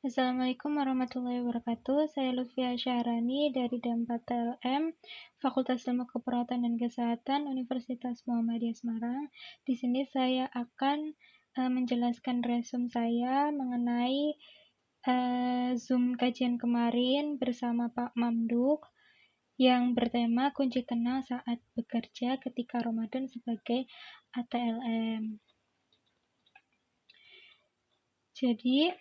Assalamualaikum warahmatullahi wabarakatuh. Saya Lutfia Syahrani dari D4 TLM, Fakultas Ilmu Keperawatan dan Kesehatan, Universitas Muhammadiyah Semarang. Di sini saya akan menjelaskan resume saya mengenai Zoom kajian kemarin bersama Pak Mamduk yang bertema kunci tenang saat bekerja ketika Ramadan sebagai ATLM. Jadi,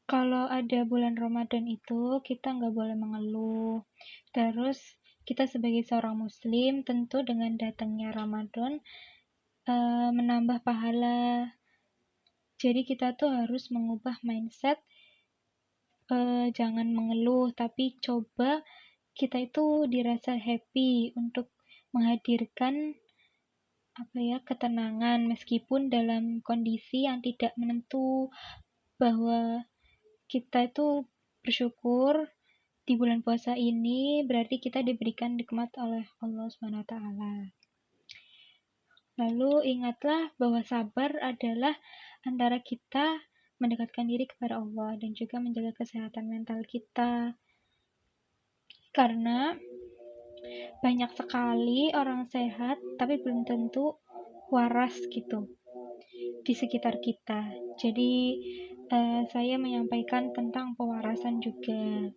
kalau ada bulan Ramadan itu kita nggak boleh mengeluh. Terus kita sebagai seorang muslim tentu dengan datangnya Ramadan menambah pahala. Jadi kita tuh harus mengubah mindset, jangan mengeluh, tapi coba kita itu dirasa happy untuk menghadirkan ketenangan meskipun dalam kondisi yang tidak menentu, bahwa kita itu bersyukur di bulan puasa ini berarti kita diberikan nikmat oleh Allah SWT. Lalu ingatlah bahwa sabar adalah antara kita mendekatkan diri kepada Allah dan juga menjaga kesehatan mental kita. Karena banyak sekali orang sehat tapi belum tentu waras gitu di sekitar kita. Jadi saya menyampaikan tentang pewarasan juga.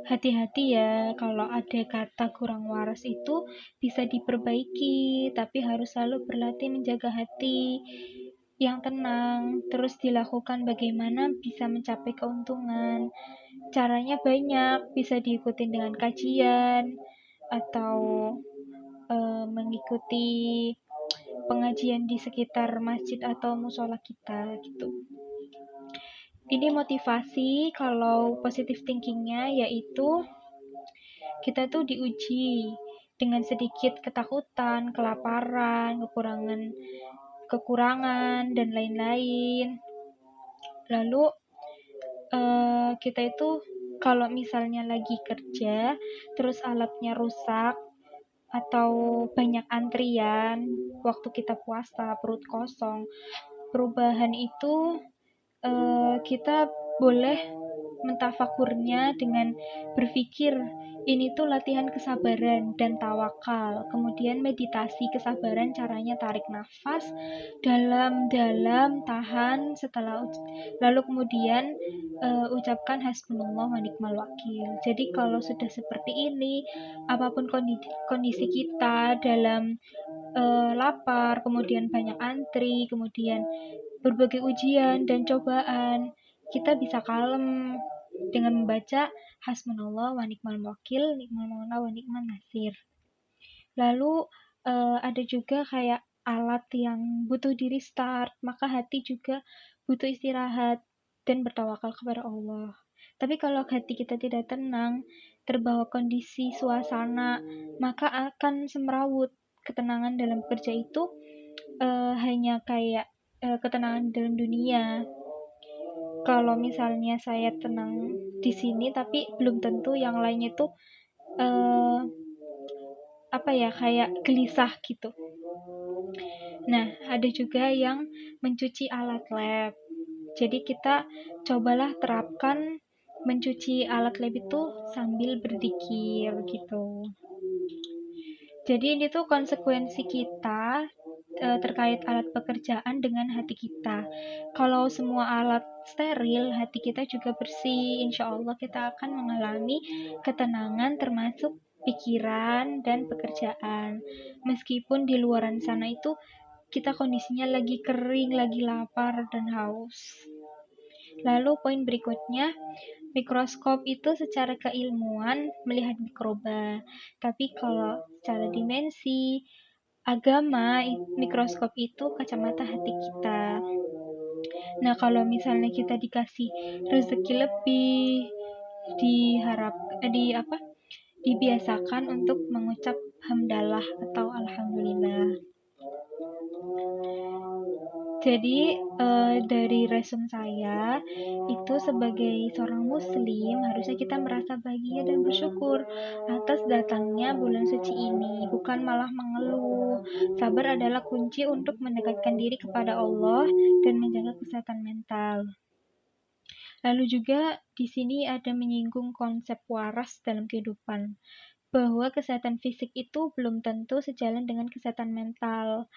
Hati-hati ya, kalau ada kata kurang waras itu bisa diperbaiki, tapi harus selalu berlatih menjaga hati yang tenang, terus dilakukan bagaimana bisa mencapai keuntungan. Caranya banyak, bisa diikuti dengan kajian, atau mengikuti pengajian di sekitar masjid atau musola kita gitu. Ini motivasi kalau positive thinkingnya yaitu kita tuh diuji dengan sedikit ketakutan, kelaparan, kekurangan dan lain-lain. Lalu kita itu kalau misalnya lagi kerja terus alatnya rusak atau banyak antrian waktu kita puasa, perut kosong, perubahan itu kita boleh mentafakurnya dengan berpikir ini tuh latihan kesabaran dan tawakal. Kemudian meditasi kesabaran, caranya tarik nafas dalam-dalam, tahan, lalu kemudian ucapkan hasbunallah wa ni'mal wakil. Jadi kalau sudah seperti ini, apapun kondisi kita dalam lapar, kemudian banyak antri, kemudian berbagai ujian dan cobaan, kita bisa kalem dengan membaca hasbunallah wa ni'mal wakil, ni'mal maula wa ni'man nasir. Lalu ada juga kayak alat yang butuh di restart, maka hati juga butuh istirahat dan bertawakal kepada Allah. Tapi kalau hati kita tidak tenang, terbawa kondisi suasana, maka akan semrawut. Ketenangan dalam bekerja itu hanya kayak ketenangan dalam dunia. Kalau misalnya saya tenang di sini tapi belum tentu yang lainnya tuh kayak gelisah gitu. Nah, ada juga yang mencuci alat lab. Jadi kita cobalah terapkan mencuci alat lab itu sambil berzikir gitu. Jadi ini tuh konsekuensi kita terkait alat pekerjaan dengan hati kita. Kalau semua alat steril, hati kita juga bersih. Insya Allah kita akan mengalami ketenangan termasuk pikiran dan pekerjaan. Meskipun di luaran sana itu kita kondisinya lagi kering, lagi lapar dan haus. Lalu poin berikutnya, mikroskop itu secara keilmuan melihat mikroba. Tapi kalau secara dimensi agama, mikroskop itu kacamata hati kita. Nah, kalau misalnya kita dikasih rezeki lebih, dibiasakan untuk mengucap hamdalah atau alhamdulillah. Jadi dari resume saya, itu sebagai seorang muslim harusnya kita merasa bahagia dan bersyukur atas datangnya bulan suci ini, bukan malah mengeluh. Sabar adalah kunci untuk mendekatkan diri kepada Allah dan menjaga kesehatan mental. Lalu juga di sini ada menyinggung konsep waras dalam kehidupan, bahwa kesehatan fisik itu belum tentu sejalan dengan kesehatan mental.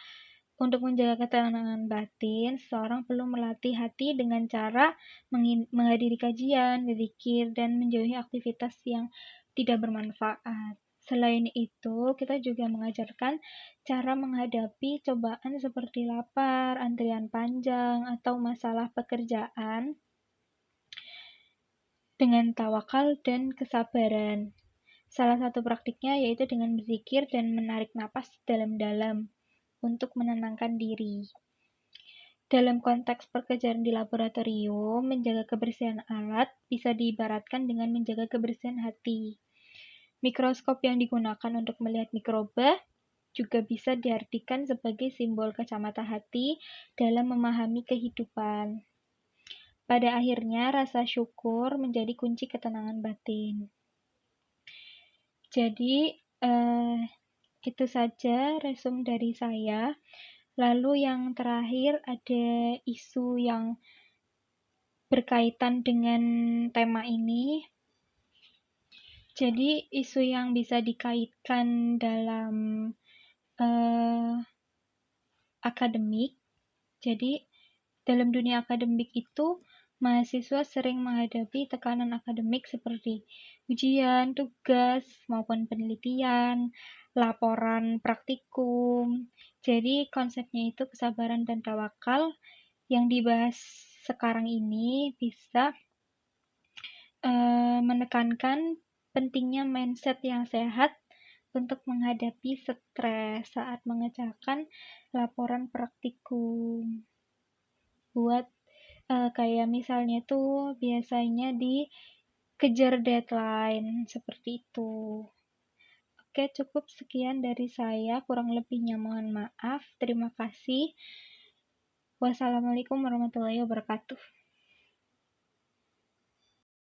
Untuk menjaga ketenangan batin, seseorang perlu melatih hati dengan cara menghadiri kajian, berzikir, dan menjauhi aktivitas yang tidak bermanfaat. Selain itu, kita juga mengajarkan cara menghadapi cobaan seperti lapar, antrian panjang, atau masalah pekerjaan dengan tawakal dan kesabaran. Salah satu praktiknya yaitu dengan berzikir dan menarik napas dalam-dalam untuk menenangkan diri. Dalam konteks pekerjaan di laboratorium, menjaga kebersihan alat bisa diibaratkan dengan menjaga kebersihan hati. Mikroskop yang digunakan untuk melihat mikroba juga bisa diartikan sebagai simbol kacamata hati dalam memahami kehidupan. Pada akhirnya, rasa syukur menjadi kunci ketenangan batin. Jadi, itu saja resume dari saya. Lalu yang terakhir ada isu yang berkaitan dengan tema ini. Jadi, isu yang bisa dikaitkan dalam akademik. Jadi, dalam dunia akademik itu, mahasiswa sering menghadapi tekanan akademik seperti ujian, tugas, maupun penelitian, laporan praktikum. Jadi, konsepnya itu kesabaran dan tawakal yang dibahas sekarang ini bisa menekankan pentingnya mindset yang sehat untuk menghadapi stres saat mengerjakan laporan praktikum. Buat kayak misalnya tuh biasanya dikejar deadline seperti itu. Oke, cukup sekian dari saya. Kurang lebihnya mohon maaf. Terima kasih. Wassalamualaikum warahmatullahi wabarakatuh.